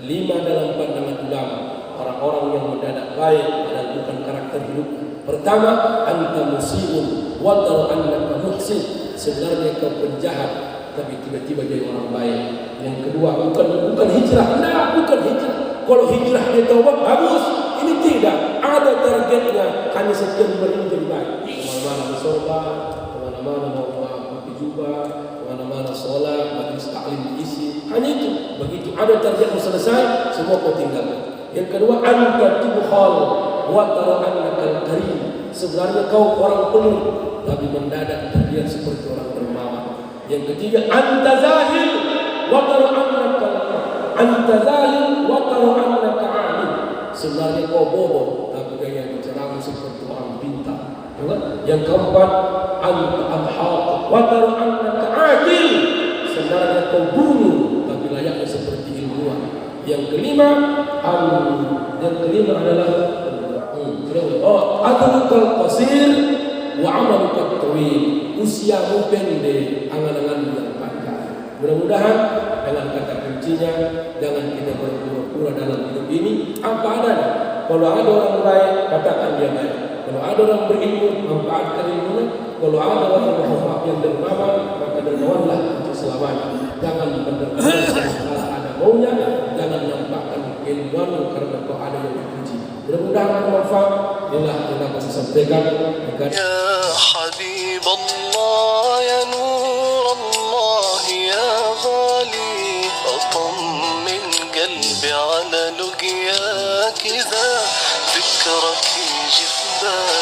5 dalam pandangan ulama orang-orang yang mendadak baik dan bukan karakter hidup. Pertama, anta muslimun wa taru annaka muhsin. Sebenarnya kau penjahat tapi tiba-tiba jadi orang baik. Yang kedua, bukan hijrah. Nah, bukan hijrah. Kalau hijrah dia taubat bagus. Ini tidak. Ada targetnya. Hanya sekian beri jadi baik. Kemana-mana bersolat, kemana-mana mau pakai jubah, kemana-mana sholat, majlis taklim diisi. Hanya itu. Begitu ada target yang selesai, semua kau tinggalkan. Yang kedua, anta tubkhal wa tara annaka karim. Sebenarnya kau orang penuh, tapi mendadak terlihat seperti orang dermawan. Yang ketiga, anta zahil wa tara annaka alim. Sebenarnya kau bodoh, tapi gaya bicaramu seperti orang pintar. Yang keempat, anta amhaq wa tara annaka adil. Sebenarnya kau bunuh, tapi layaknya seperti ilmuwan. Yang kelima adalah adlukal qasir wa amalukal tawil. Usiamu pendek, angan-anganmu yang panjang. Mudah-mudahan dengan kata kuncinya, jangan kita berpura-pura dalam hidup ini. Apa adanya. Kalau ada orang baik, katakan dia baik. Kalau ada orang berilmu, manfaatkan ilmunya. Kalau ada orang yang dermawan, maka dermawanlah untuk selamanya. Jangan mendermawan ada maunya, jangan nampakkan ilmuanmu karena kau ada yang dipuji. Mudah-mudahan bermanfaat. Inilah yang dapat saya sampaikan. Ya Habib Allah, ya Nur Allah, ya Ghali, atammin qalbi ala luqyak idha ذكرك جفبان